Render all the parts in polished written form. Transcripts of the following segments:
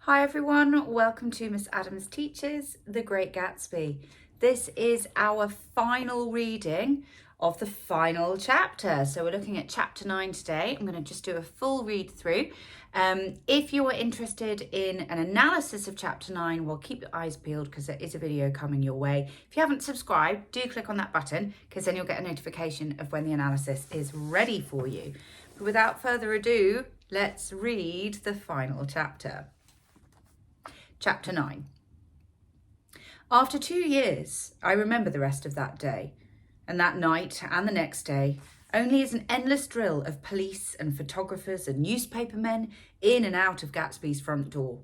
Hi everyone, welcome to Miss Adams Teaches The Great Gatsby. This is our final reading of the final chapter. So we're looking at chapter 9 today. I'm going to just do a full read through. If you are interested in an analysis of chapter 9, well, keep your eyes peeled because there is a video coming your way. If you haven't subscribed, do click on that button because then you'll get a notification of when the analysis is ready for you. But without further ado, let's read the final chapter. Chapter 9. After 2 years, I remember the rest of that day, and that night and the next day, only as an endless drill of police and photographers and newspapermen in and out of Gatsby's front door.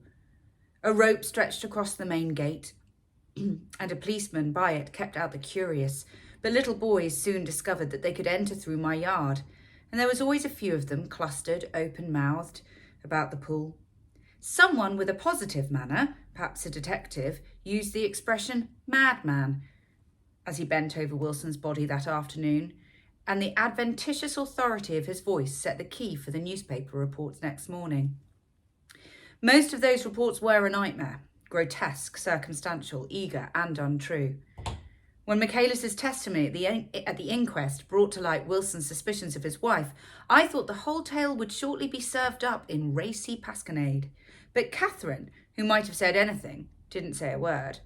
A rope stretched across the main gate, and a policeman by it kept out the curious, but little boys soon discovered that they could enter through my yard, and there was always a few of them clustered, open-mouthed, about the pool. Someone with a positive manner, perhaps a detective, used the expression madman as he bent over Wilson's body that afternoon, and the adventitious authority of his voice set the key for the newspaper reports next morning. Most of those reports were a nightmare, grotesque, circumstantial, eager, and untrue. When Michaelis's testimony at the inquest brought to light Wilson's suspicions of his wife, I thought the whole tale would shortly be served up in racy pasquinade. But Catherine, who might have said anything, didn't say a word.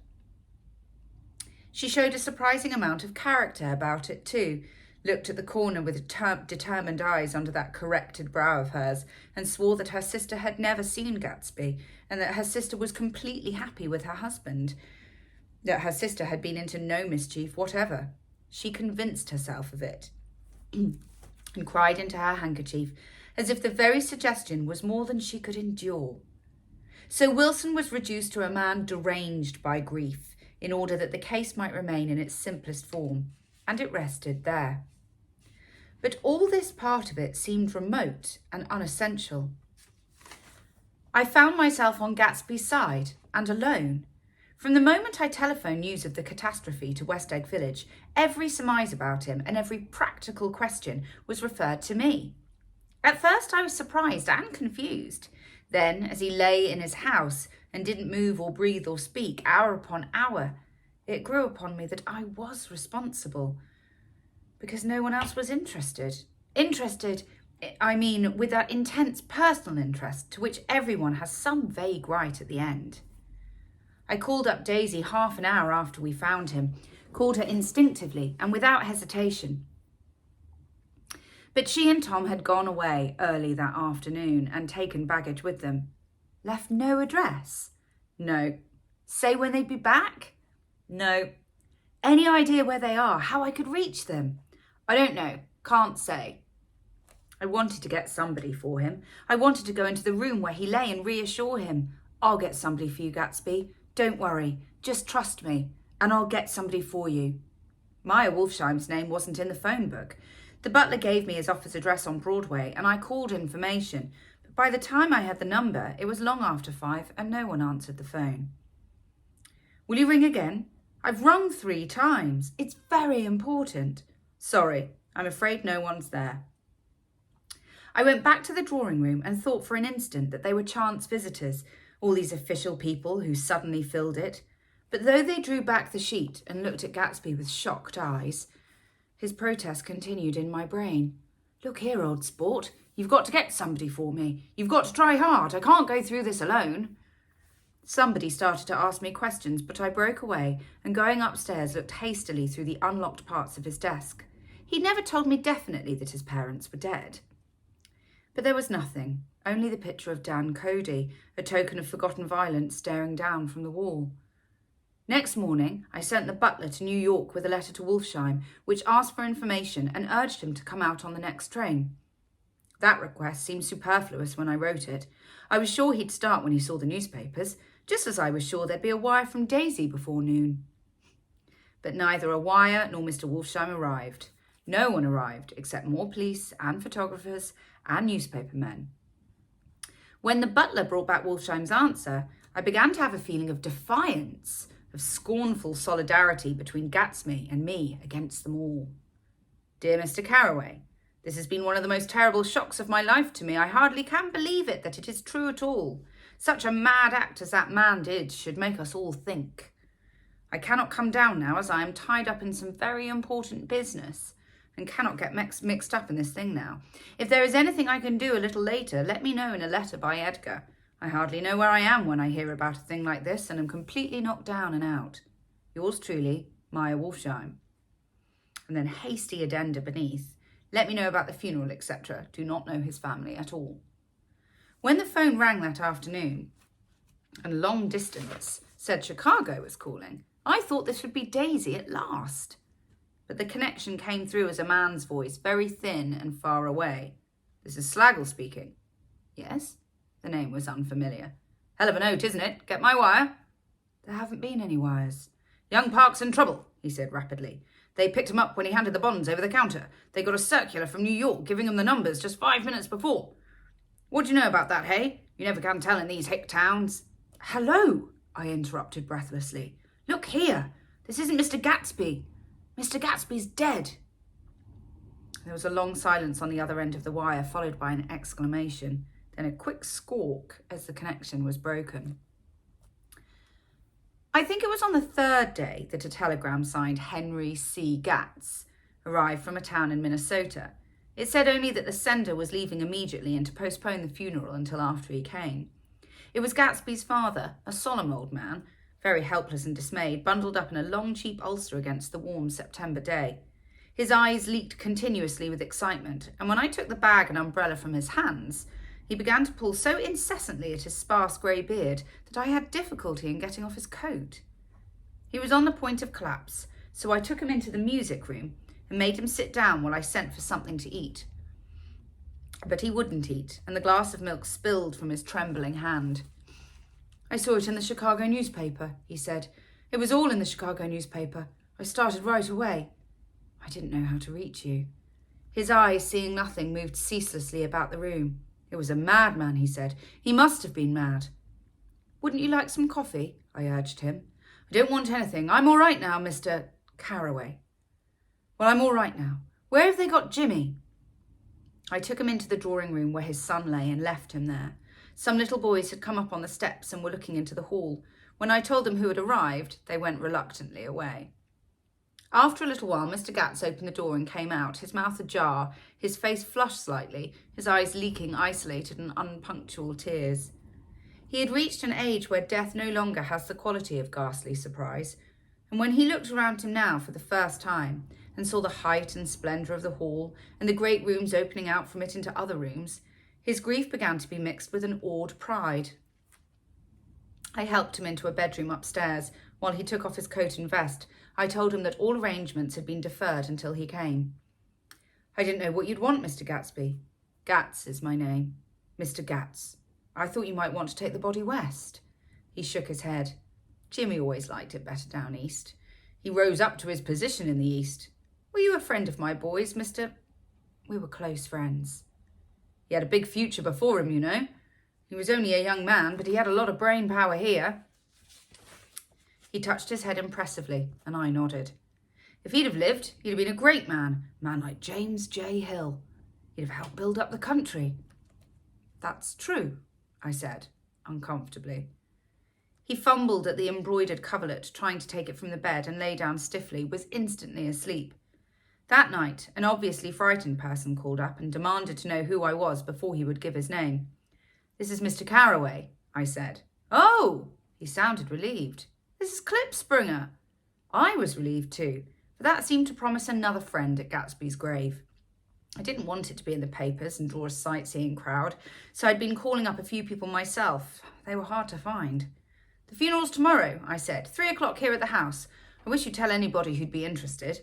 She showed a surprising amount of character about it too, looked at the corner with determined eyes under that corrected brow of hers, and swore that her sister had never seen Gatsby, and that her sister was completely happy with her husband, that her sister had been into no mischief whatever. She convinced herself of it, and cried into her handkerchief, as if the very suggestion was more than she could endure. So Wilson was reduced to a man deranged by grief, in order that the case might remain in its simplest form, and it rested there. But all this part of it seemed remote and unessential. I found myself on Gatsby's side, and alone. From the moment I telephoned news of the catastrophe to West Egg Village, every surmise about him and every practical question was referred to me. At first I was surprised and confused. Then, as he lay in his house and didn't move or breathe or speak hour upon hour, it grew upon me that I was responsible, because no one else was interested. Interested, I mean, with that intense personal interest to which everyone has some vague right at the end. I called up Daisy half an hour after we found him, called her instinctively and without hesitation. But she and Tom had gone away early that afternoon and taken baggage with them. Left no address? No. Say when they'd be back? No. Any idea where they are, how I could reach them? I don't know. Can't say. I wanted to get somebody for him. I wanted to go into the room where he lay and reassure him. I'll get somebody for you, Gatsby. Don't worry. Just trust me, and I'll get somebody for you. Meyer Wolfsheim's name wasn't in the phone book. The butler gave me his office address on Broadway, and I called information. But by the time I had the number, it was long after 5, and no one answered the phone. Will you ring again? I've rung 3 times. It's very important. Sorry, I'm afraid no one's there. I went back to the drawing room and thought for an instant that they were chance visitors, all these official people who suddenly filled it. But though they drew back the sheet and looked at Gatsby with shocked eyes, his protest continued in my brain. Look here, old sport, you've got to get somebody for me. You've got to try hard. I can't go through this alone. Somebody started to ask me questions, but I broke away and going upstairs looked hastily through the unlocked parts of his desk. He'd never told me definitely that his parents were dead. But there was nothing, only the picture of Dan Cody, a token of forgotten violence staring down from the wall. Next morning, I sent the butler to New York with a letter to Wolfsheim, which asked for information and urged him to come out on the next train. That request seemed superfluous when I wrote it. I was sure he'd start when he saw the newspapers, just as I was sure there'd be a wire from Daisy before noon. But neither a wire nor Mr. Wolfsheim arrived. No one arrived, except more police and photographers and newspapermen. When the butler brought back Wolfsheim's answer, I began to have a feeling of defiance, of scornful solidarity between Gatsby and me against them all. Dear Mr. Carraway, this has been one of the most terrible shocks of my life to me. I hardly can believe it, that it is true at all. Such a mad act as that man did should make us all think. I cannot come down now, as I am tied up in some very important business and cannot get mixed up in this thing now. If there is anything I can do a little later, let me know in a letter by Edgar. I hardly know where I am when I hear about a thing like this, and am completely knocked down and out. Yours truly, Meyer Wolfsheim. And then hasty addenda beneath. Let me know about the funeral, etc. Do not know his family at all. When the phone rang that afternoon, and long distance said Chicago was calling, I thought this would be Daisy at last. But the connection came through as a man's voice, very thin and far away. This is Slaggle speaking. Yes? The name was unfamiliar. Hell of a note, isn't it? Get my wire? There haven't been any wires. Young Park's in trouble, he said rapidly. They picked him up when he handed the bonds over the counter. They got a circular from New York giving him the numbers just 5 minutes before. What do you know about that, hey? You never can tell in these hick towns. Hello, I interrupted breathlessly. Look here. This isn't Mr. Gatsby. Mr. Gatsby's dead. There was a long silence on the other end of the wire, followed by an exclamation, then a quick squawk as the connection was broken. I think it was on the third day that a telegram signed Henry C. Gatz arrived from a town in Minnesota. It said only that the sender was leaving immediately and to postpone the funeral until after he came. It was Gatsby's father, a solemn old man, very helpless and dismayed, bundled up in a long, cheap ulster against the warm September day. His eyes leaked continuously with excitement, and when I took the bag and umbrella from his hands, he began to pull so incessantly at his sparse grey beard that I had difficulty in getting off his coat. He was on the point of collapse, so I took him into the music room and made him sit down while I sent for something to eat. But he wouldn't eat, and the glass of milk spilled from his trembling hand. I saw it in the Chicago newspaper, he said. It was all in the Chicago newspaper. I started right away. I didn't know how to reach you. His eyes, seeing nothing, moved ceaselessly about the room. It was a madman, he said. He must have been mad. Wouldn't you like some coffee? I urged him. I don't want anything. I'm all right now, Mr. Carraway. Well, I'm all right now. Where have they got Jimmy? I took him into the drawing room where his son lay and left him there. Some little boys had come up on the steps and were looking into the hall. When I told them who had arrived, they went reluctantly away. After a little while, Mr. Gatz opened the door and came out, his mouth ajar, his face flushed slightly, his eyes leaking isolated and unpunctual tears. He had reached an age where death no longer has the quality of ghastly surprise, and when he looked around him now for the first time and saw the height and splendour of the hall and the great rooms opening out from it into other rooms, his grief began to be mixed with an awed pride. I helped him into a bedroom upstairs. While he took off his coat and vest, I told him that all arrangements had been deferred until he came. I didn't know what you'd want, Mr. Gatsby. Gatz is my name. Mr. Gatz. I thought you might want to take the body west. He shook his head. Jimmy always liked it better down east. He rose up to his position in the east. Were you a friend of my boys, Mr.? We were close friends. He had a big future before him, you know. He was only a young man, but he had a lot of brain power here. He touched his head impressively, and I nodded. If he'd have lived, he'd have been a great man, a man like James J. Hill. He'd have helped build up the country. That's true, I said, uncomfortably. He fumbled at the embroidered coverlet, trying to take it from the bed, and lay down stiffly, was instantly asleep. That night, an obviously frightened person called up and demanded to know who I was before he would give his name. This is Mr. Carraway, I said. Oh, he sounded relieved. This is Klipspringer. I was relieved too, for that seemed to promise another friend at Gatsby's grave. I didn't want it to be in the papers and draw a sightseeing crowd, so I'd been calling up a few people myself. They were hard to find. The funeral's tomorrow, I said. 3 o'clock here at the house. I wish you'd tell anybody who'd be interested.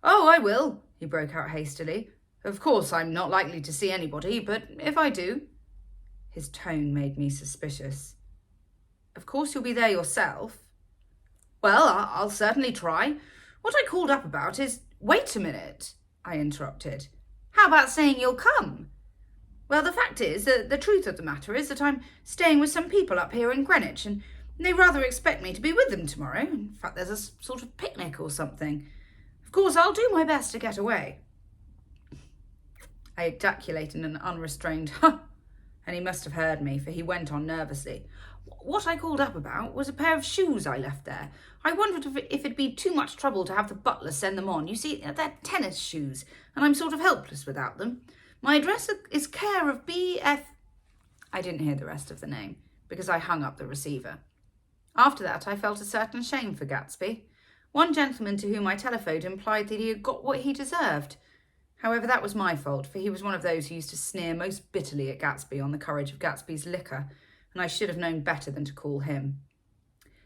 Oh, I will, he broke out hastily. Of course, I'm not likely to see anybody, but if I do... His tone made me suspicious. Of course you'll be there yourself. Well, I'll certainly try. What I called up about is... Wait a minute, I interrupted. How about saying you'll come? Well, the fact is, the truth of the matter is that I'm staying with some people up here in Greenwich, and they rather expect me to be with them tomorrow. In fact, there's a sort of picnic or something. Of course, I'll do my best to get away. I ejaculated an unrestrained, "Huh!" and he must have heard me, for he went on nervously. What I called up about was a pair of shoes I left there. I wondered if it'd be too much trouble to have the butler send them on. You see, they're tennis shoes, and I'm sort of helpless without them. My address is care of B.F. I didn't hear the rest of the name, because I hung up the receiver. After that, I felt a certain shame for Gatsby. One gentleman to whom I telephoned implied that he had got what he deserved. However, that was my fault, for he was one of those who used to sneer most bitterly at Gatsby on the courage of Gatsby's liquor, and I should have known better than to call him.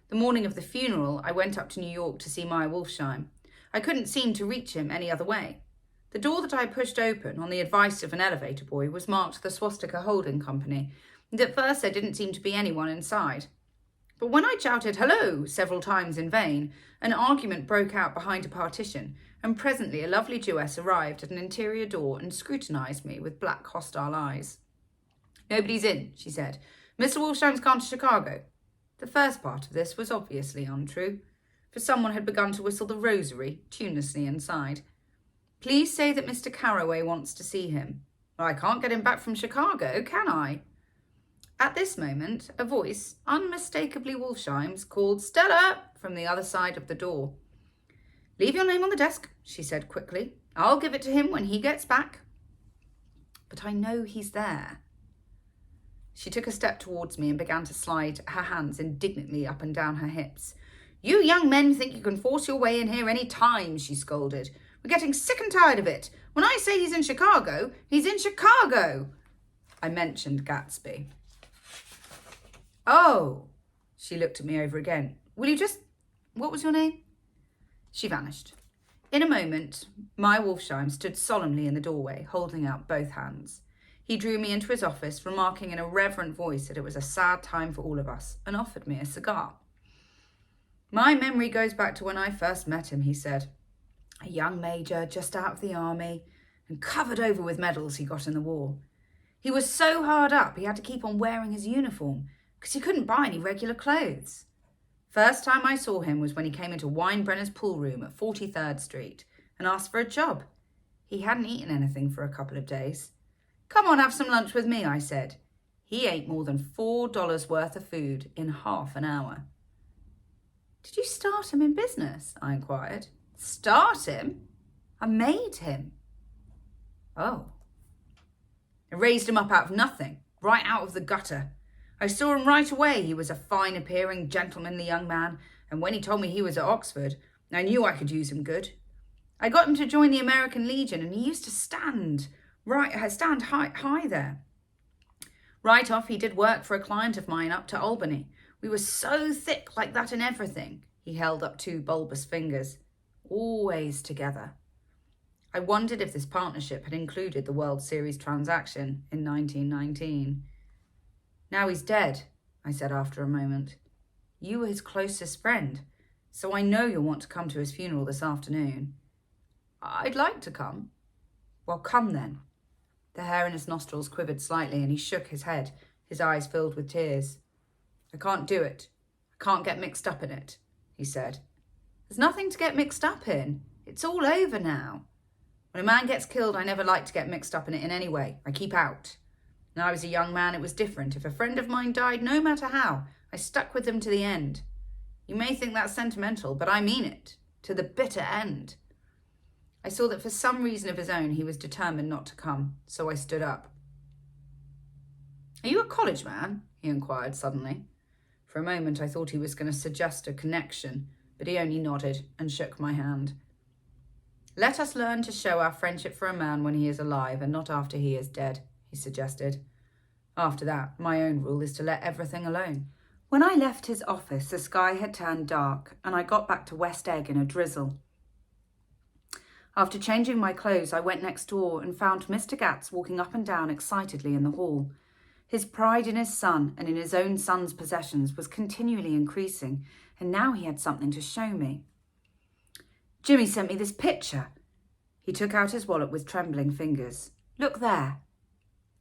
The morning of the funeral, I went up to New York to see Meyer Wolfsheim. I couldn't seem to reach him any other way. The door that I pushed open, on the advice of an elevator boy, was marked the Swastika Holding Company, and at first there didn't seem to be anyone inside. But when I shouted "hello" several times in vain, an argument broke out behind a partition, and presently a lovely Jewess arrived at an interior door and scrutinised me with black hostile eyes. "Nobody's in," she said. "Mr. Wolfsheim's gone to Chicago." The first part of this was obviously untrue, for someone had begun to whistle the rosary tunelessly inside. "Please say that Mr. Carroway wants to see him." "Well, I can't get him back from Chicago, can I?" At this moment, a voice, unmistakably Wolfsheim's, called "Stella" from the other side of the door. "Leave your name on the desk," she said quickly. "I'll give it to him when he gets back." "But I know he's there." She took a step towards me and began to slide her hands indignantly up and down her hips. "You young men think you can force your way in here any time," she scolded. "We're getting sick and tired of it. When I say he's in Chicago, he's in Chicago." I mentioned Gatsby. "Oh," she looked at me over again. What was your name?" She vanished. In a moment, Meyer Wolfsheim stood solemnly in the doorway, holding out both hands. He drew me into his office, remarking in a reverent voice that it was a sad time for all of us, and offered me a cigar. "My memory goes back to when I first met him," he said. "A young major, just out of the army, and covered over with medals he got in the war. He was so hard up he had to keep on wearing his uniform, because he couldn't buy any regular clothes. First time I saw him was when he came into Weinbrenner's pool room at 43rd Street and asked for a job. He hadn't eaten anything for a couple of days. 'Come on, have some lunch with me,' I said. He ate more than $4 worth of food in half an hour." "Did you start him in business?" I inquired. "Start him? I made him." "Oh." "I raised him up out of nothing, right out of the gutter. I saw him right away. He was a fine-appearing, gentlemanly young man, and when he told me he was at Oxford, I knew I could use him good. I got him to join the American Legion, and he used to stand high there. Right off, he did work for a client of mine up to Albany. We were so thick like that in everything." He held up two bulbous fingers. "Always together." I wondered if this partnership had included the World Series transaction in 1919. "Now he's dead," I said after a moment. "You were his closest friend, so I know you'll want to come to his funeral this afternoon." "I'd like to come." "Well, come then." The hair in his nostrils quivered slightly, and he shook his head, his eyes filled with tears. "I can't do it. I can't get mixed up in it," he said. "There's nothing to get mixed up in. It's all over now. When a man gets killed, I never like to get mixed up in it in any way. I keep out. When I was a young man, it was different. If a friend of mine died, no matter how, I stuck with them to the end. You may think that's sentimental, but I mean it. To the bitter end." I saw that for some reason of his own, he was determined not to come, so I stood up. "Are you a college man?" he inquired suddenly. For a moment, I thought he was going to suggest a connection, but he only nodded and shook my hand. "Let us learn to show our friendship for a man when he is alive and not after he is dead," he suggested. After that, my own rule is to let everything alone. When I left his office, the sky had turned dark, and I got back to West Egg in a drizzle. After changing my clothes, I went next door and found Mr. Gatz walking up and down excitedly in the hall. His pride in his son and in his own son's possessions was continually increasing, and now he had something to show me. "Jimmy sent me this picture." He took out his wallet with trembling fingers. "Look there."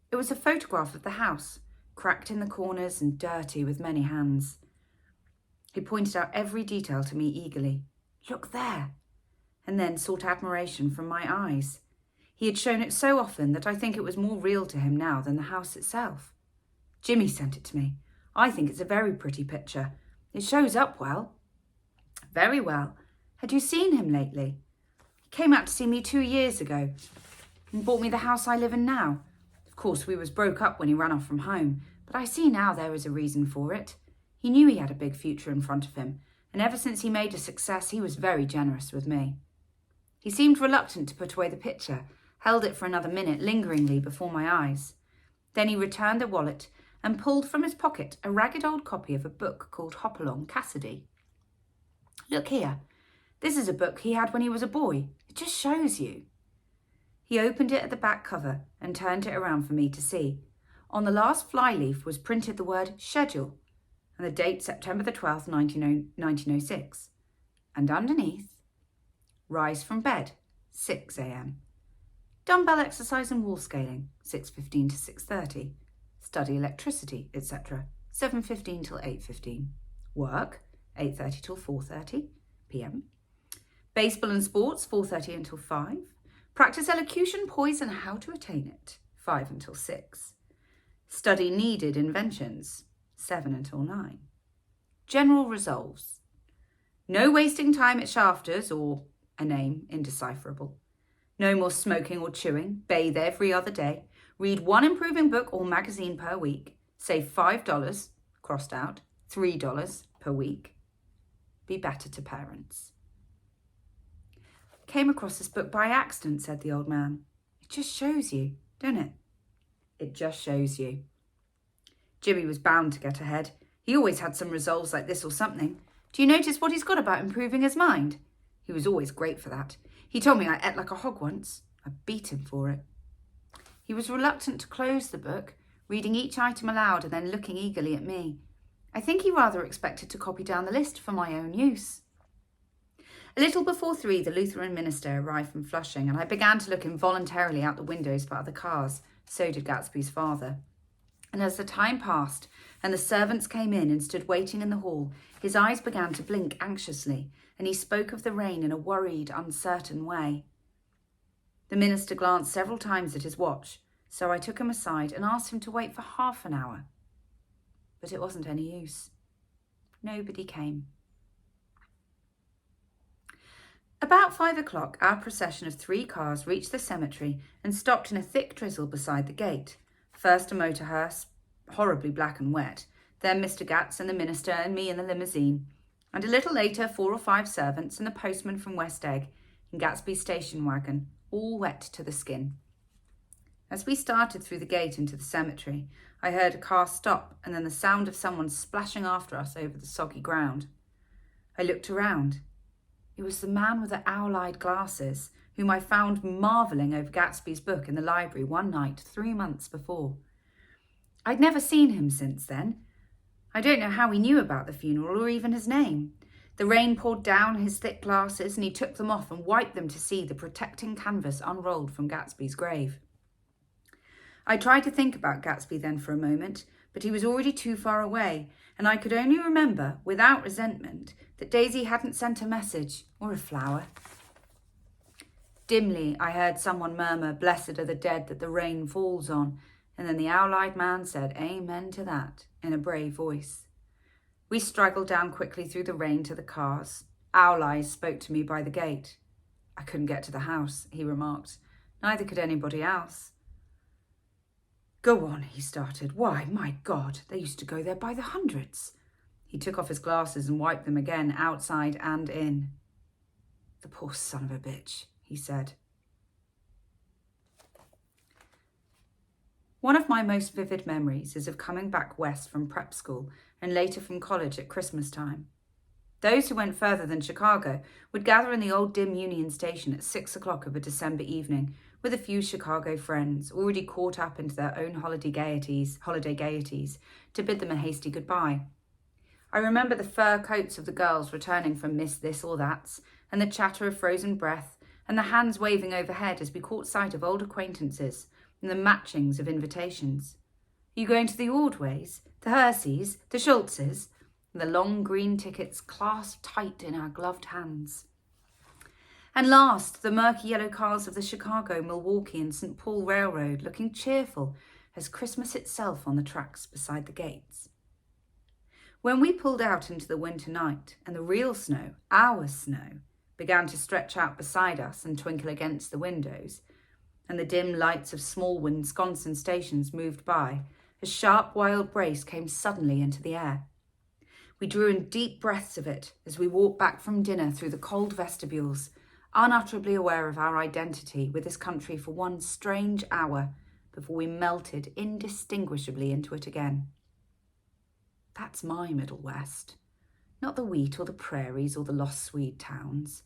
It was a photograph of the house, cracked in the corners and dirty with many hands. He pointed out every detail to me eagerly. "Look there," and then sought admiration from my eyes. He had shown it so often that I think it was more real to him now than the house itself. Jimmy sent it to me. I think it's a very pretty picture. It shows up well. Very well. Had you seen him lately? He came out to see me 2 years ago and bought me the house I live in now. Of course, we was broke up when he ran off from home, but I see now there was a reason for it. He knew he had a big future in front of him, and ever since he made a success, he was very generous with me. He seemed reluctant to put away the picture, held it for another minute lingeringly before my eyes. Then he returned the wallet and pulled from his pocket a ragged old copy of a book called Hopalong Cassidy. Look here. This is a book he had when he was a boy. It just shows you. He opened it at the back cover and turned it around for me to see. On the last flyleaf was printed the word schedule and the date September the 12th, 1906. And underneath, rise from bed, 6 a.m. Dumbbell exercise and wall scaling, 6:15 to 6:30. Study electricity, etc., 7:15 till 8:15. Work, 8:30 till 4:30 p.m. Baseball and sports, 4:30 until 5. Practice elocution, poise, and how to attain it, 5 until 6. Study needed inventions, 7 until 9. General resolves. No wasting time at shafters, or a name indecipherable. No more smoking or chewing. Bathe every other day. Read one improving book or magazine per week. Save $5, crossed out, $3 per week. Be better to parents. Came across this book by accident, said the old man. It just shows you, don't it? It just shows you. Jimmy was bound to get ahead. He always had some resolves like this or something. Do you notice what he's got about improving his mind? He was always great for that. He told me I ate like a hog once. I beat him for it. He was reluctant to close the book, reading each item aloud and then looking eagerly at me. I think he rather expected to copy down the list for my own use. A little before 3, the Lutheran minister arrived from Flushing, and I began to look involuntarily out the windows for other cars. So did Gatsby's father. And as the time passed and the servants came in and stood waiting in the hall, his eyes began to blink anxiously, and he spoke of the rain in a worried, uncertain way. The minister glanced several times at his watch, so I took him aside and asked him to wait for half an hour. But it wasn't any use. Nobody came. About 5 o'clock, our procession of 3 cars reached the cemetery and stopped in a thick drizzle beside the gate. First a motor hearse, horribly black and wet, then Mr. Gatz and the minister and me in the limousine, and a little later 4 or 5 servants and the postman from West Egg in Gatsby's station wagon, all wet to the skin. As we started through the gate into the cemetery, I heard a car stop and then the sound of someone splashing after us over the soggy ground. I looked around. It was the man with the owl-eyed glasses, whom I found marvelling over Gatsby's book in the library one night 3 months before. I'd never seen him since then. I don't know how he knew about the funeral or even his name. The rain poured down his thick glasses and he took them off and wiped them to see the protecting canvas unrolled from Gatsby's grave. I tried to think about Gatsby then for a moment, but he was already too far away, and I could only remember, without resentment, that Daisy hadn't sent a message or a flower. Dimly, I heard someone murmur, "Blessed are the dead that the rain falls on," and then the owl-eyed man said, "Amen to that," in a brave voice. We straggled down quickly through the rain to the cars. Owl Eyes spoke to me by the gate. "I couldn't get to the house," he remarked. "Neither could anybody else." "Go on," he started. "Why, my God, they used to go there by the hundreds." He took off his glasses and wiped them again, outside and in. "The poor son of a bitch," he said. One of my most vivid memories is of coming back west from prep school and later from college at Christmas time. Those who went further than Chicago would gather in the old dim Union Station at 6 o'clock of a December evening with a few Chicago friends already caught up into their own holiday gaieties, to bid them a hasty goodbye. I remember the fur coats of the girls returning from Miss This or That's, and the chatter of frozen breath, and the hands waving overhead as we caught sight of old acquaintances, and the matchings of invitations. "Are you going to the Ordways, the Herseys, the Schultzes?" And the long green tickets clasped tight in our gloved hands. And last, the murky yellow cars of the Chicago, Milwaukee and St. Paul Railroad, looking cheerful as Christmas itself on the tracks beside the gates. When we pulled out into the winter night and the real snow, our snow, began to stretch out beside us and twinkle against the windows, and the dim lights of small Wisconsin stations moved by, a sharp wild breeze came suddenly into the air. We drew in deep breaths of it as we walked back from dinner through the cold vestibules, unutterably aware of our identity with this country for one strange hour before we melted indistinguishably into it again. That's my Middle West, not the wheat or the prairies or the lost Swede towns,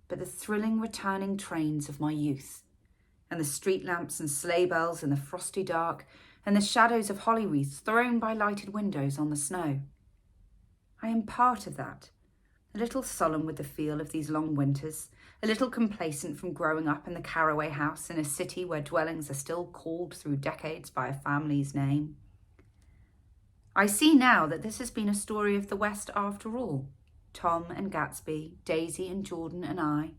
but the thrilling returning trains of my youth, and the street lamps and sleigh bells in the frosty dark, and the shadows of holly wreaths thrown by lighted windows on the snow. I am part of that, a little solemn with the feel of these long winters, a little complacent from growing up in the Caraway house in a city where dwellings are still called through decades by a family's name. I see now that this has been a story of the West after all. Tom and Gatsby, Daisy and Jordan and I.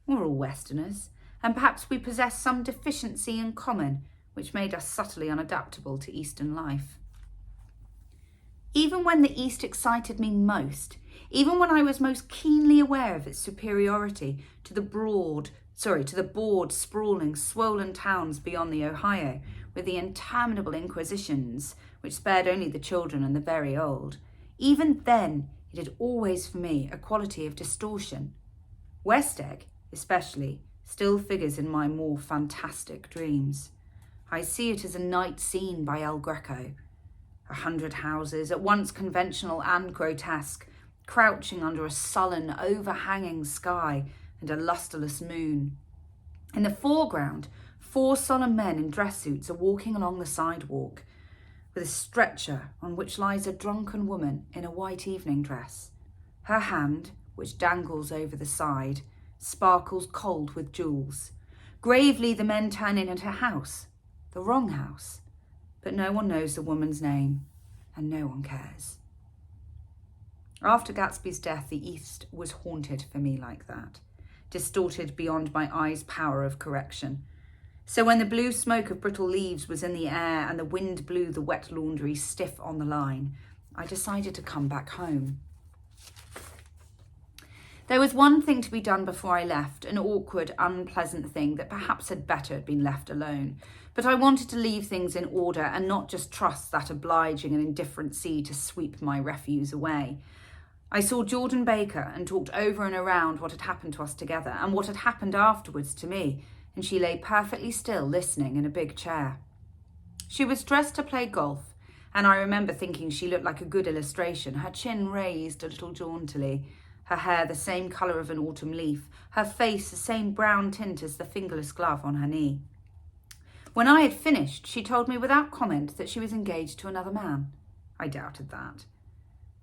We're all Westerners, and perhaps we possess some deficiency in common which made us subtly unadaptable to Eastern life. Even when the East excited me most, even when I was most keenly aware of its superiority to the broad, sprawling, swollen towns beyond the Ohio, with the interminable inquisitions, which spared only the children and the very old, even then it had always for me a quality of distortion. West Egg, especially, still figures in my more fantastic dreams. I see it as a night scene by El Greco. 100 houses, at once conventional and grotesque, crouching under a sullen, overhanging sky and a lustreless moon. In the foreground, 4 solemn men in dress suits are walking along the sidewalk, with a stretcher on which lies a drunken woman in a white evening dress. Her hand, which dangles over the side, sparkles cold with jewels. Gravely the men turn in at her house, the wrong house, but no one knows the woman's name, and no one cares. After Gatsby's death, the East was haunted for me like that, distorted beyond my eyes' power of correction. So when the blue smoke of brittle leaves was in the air and the wind blew the wet laundry stiff on the line, I decided to come back home. There was one thing to be done before I left, an awkward, unpleasant thing that perhaps had better have been left alone. But I wanted to leave things in order and not just trust that obliging and indifferent sea to sweep my refuse away. I saw Jordan Baker and talked over and around what had happened to us together and what had happened afterwards to me, and she lay perfectly still listening in a big chair. She was dressed to play golf, and I remember thinking she looked like a good illustration, her chin raised a little jauntily, her hair the same colour of an autumn leaf, her face the same brown tint as the fingerless glove on her knee. When I had finished, she told me without comment that she was engaged to another man. I doubted that.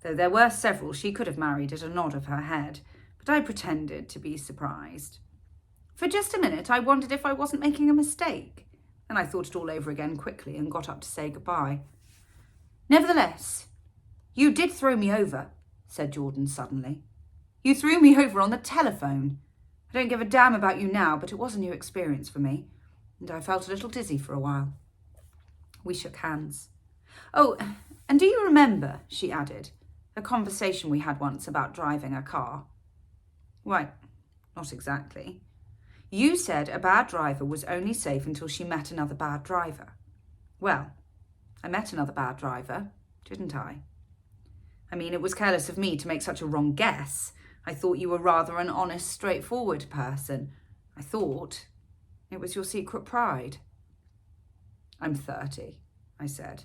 Though there were several she could have married at a nod of her head, but I pretended to be surprised. For just a minute I wondered if I wasn't making a mistake, and I thought it all over again quickly and got up to say goodbye. "Nevertheless, you did throw me over," said Jordan suddenly. "You threw me over on the telephone. I don't give a damn about you now, but it was a new experience for me, and I felt a little dizzy for a while." We shook hands. "Oh, and do you remember," she added, "a conversation we had once about driving a car?" "Why, not exactly. You said a bad driver was only safe until she met another bad driver. Well, I met another bad driver, didn't I? I mean, it was careless of me to make such a wrong guess. I thought you were rather an honest, straightforward person. I thought it was your secret pride." "I'm 30, I said.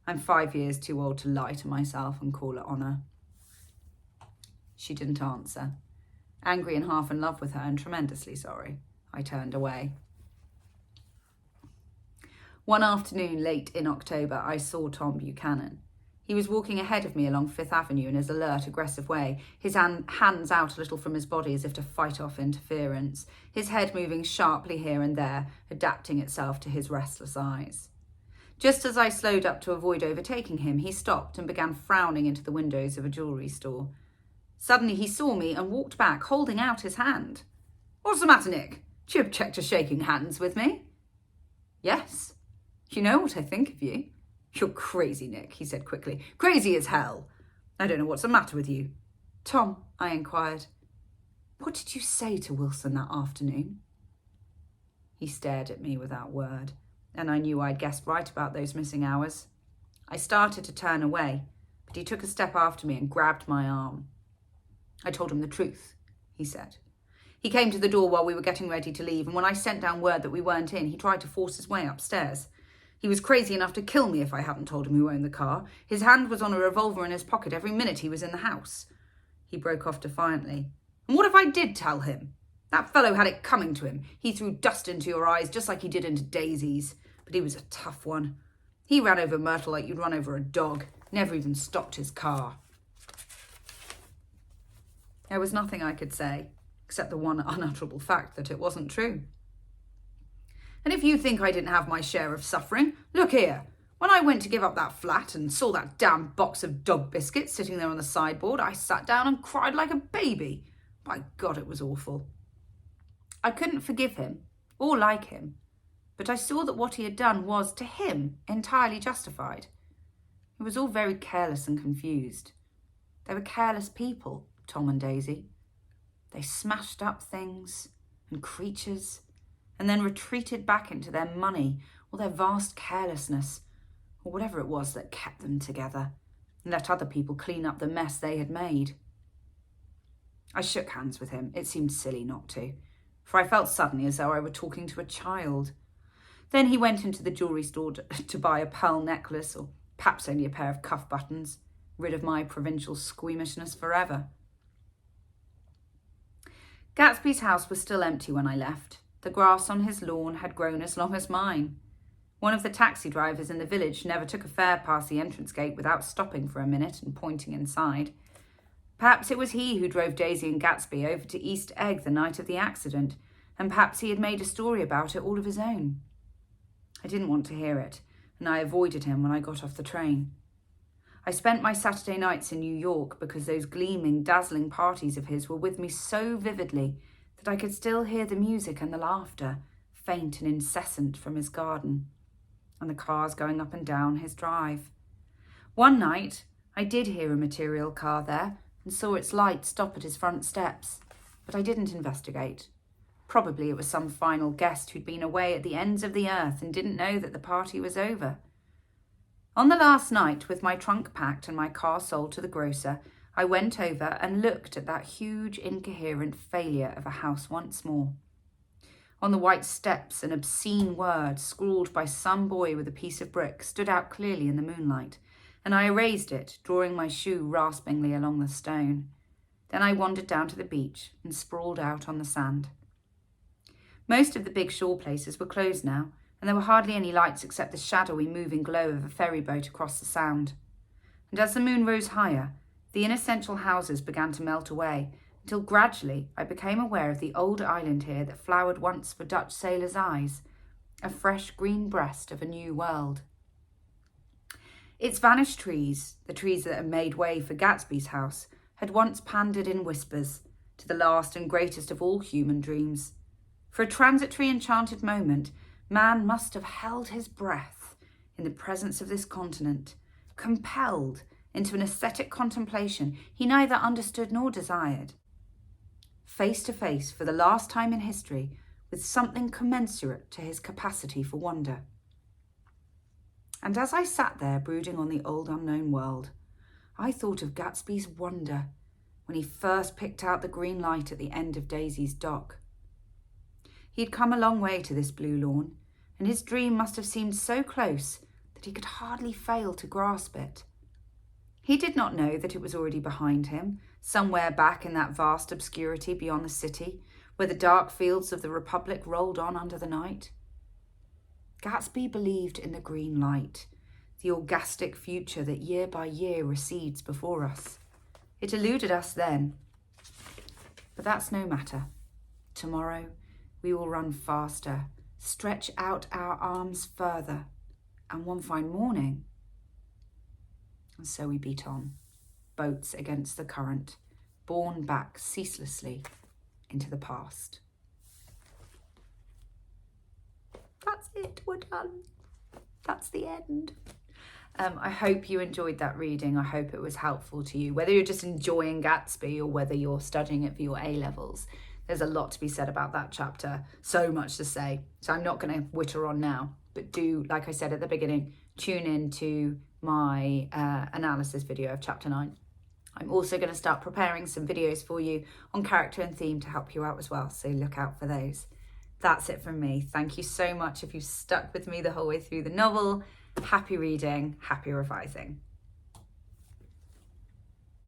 "I'm 5 years too old to lie to myself and call it honour." She didn't answer. Angry and half in love with her and tremendously sorry, I turned away. One afternoon late in October, I saw Tom Buchanan. He was walking ahead of me along Fifth Avenue in his alert, aggressive way, his hands out a little from his body as if to fight off interference, his head moving sharply here and there, adapting itself to his restless eyes. Just as I slowed up to avoid overtaking him, he stopped and began frowning into the windows of a jewellery store. Suddenly he saw me and walked back, holding out his hand. "What's the matter, Nick? Do you object to shaking hands with me?" "Yes." You know what I think of you? You're crazy, Nick, he said quickly. Crazy as hell. I don't know what's the matter with you. Tom, I inquired, what did you say to Wilson that afternoon? He stared at me without word, and I knew I'd guessed right about those missing hours. I started to turn away, but he took a step after me and grabbed my arm. I told him the truth, he said. He came to the door while we were getting ready to leave, and when I sent down word that we weren't in, he tried to force his way upstairs. He was crazy enough to kill me if I hadn't told him who owned the car. His hand was on a revolver in his pocket every minute he was in the house. He broke off defiantly. And what if I did tell him? That fellow had it coming to him. He threw dust into your eyes just like he did into Daisy's. But he was a tough one. He ran over Myrtle like you'd run over a dog. Never even stopped his car. There was nothing I could say, except the one unutterable fact that it wasn't true. And if you think I didn't have my share of suffering, look here. When I went to give up that flat and saw that damn box of dog biscuits sitting there on the sideboard, I sat down and cried like a baby. By God, it was awful. I couldn't forgive him or like him, but I saw that what he had done was, to him, entirely justified. It was all very careless and confused. They were careless people, Tom and Daisy. They smashed up things and creatures and then retreated back into their money or their vast carelessness or whatever it was that kept them together and let other people clean up the mess they had made. I shook hands with him. It seemed silly not to, for I felt suddenly as though I were talking to a child. Then he went into the jewellery store to buy a pearl necklace or perhaps only a pair of cuff buttons, rid of my provincial squeamishness forever. Gatsby's house was still empty when I left. The grass on his lawn had grown as long as mine. One of the taxi drivers in the village never took a fare past the entrance gate without stopping for a minute and pointing inside. Perhaps it was he who drove Daisy and Gatsby over to East Egg the night of the accident, and perhaps he had made a story about it all of his own. I didn't want to hear it, and I avoided him when I got off the train. I spent my Saturday nights in New York because those gleaming, dazzling parties of his were with me so vividly that I could still hear the music and the laughter, faint and incessant, from his garden, and the cars going up and down his drive. One night, I did hear a material car there and saw its light stop at his front steps, but I didn't investigate. Probably it was some final guest who'd been away at the ends of the earth and didn't know that the party was over. On the last night, with my trunk packed and my car sold to the grocer, I went over and looked at that huge, incoherent failure of a house once more. On the white steps, an obscene word, scrawled by some boy with a piece of brick, stood out clearly in the moonlight, and I erased it, drawing my shoe raspingly along the stone. Then I wandered down to the beach and sprawled out on the sand. Most of the big shore places were closed now, and there were hardly any lights except the shadowy moving glow of a ferry boat across the sound. And as the moon rose higher, the inessential houses began to melt away, until gradually I became aware of the old island here that flowered once for Dutch sailors' eyes, a fresh green breast of a new world. Its vanished trees, the trees that had made way for Gatsby's house, had once pandered in whispers to the last and greatest of all human dreams. For a transitory enchanted moment, man must have held his breath in the presence of this continent, compelled into an ascetic contemplation he neither understood nor desired. Face to face, for the last time in history, with something commensurate to his capacity for wonder. And as I sat there brooding on the old unknown world, I thought of Gatsby's wonder when he first picked out the green light at the end of Daisy's dock. He had come a long way to this blue lawn, and his dream must have seemed so close that he could hardly fail to grasp it. He did not know that it was already behind him, somewhere back in that vast obscurity beyond the city, where the dark fields of the Republic rolled on under the night. Gatsby believed in the green light, the orgastic future that year by year recedes before us. It eluded us then, but that's no matter. Tomorrow we will run faster, stretch out our arms further, and one fine morning. And so we beat on, boats against the current, borne back ceaselessly into the past. That's it, we're done. that's the end. I hope you enjoyed that reading. I hope it was helpful to you, whether you're just enjoying Gatsby or whether you're studying it for your A-levels. There's a lot to be said about that chapter, so much to say. So I'm not going to witter on now, but do, like I said at the beginning, tune in to my analysis video of chapter 9. I'm also going to start preparing some videos for you on character and theme to help you out as well, so look out for those. That's it from me. Thank you so much if you've stuck with me the whole way through the novel. Happy reading, happy revising.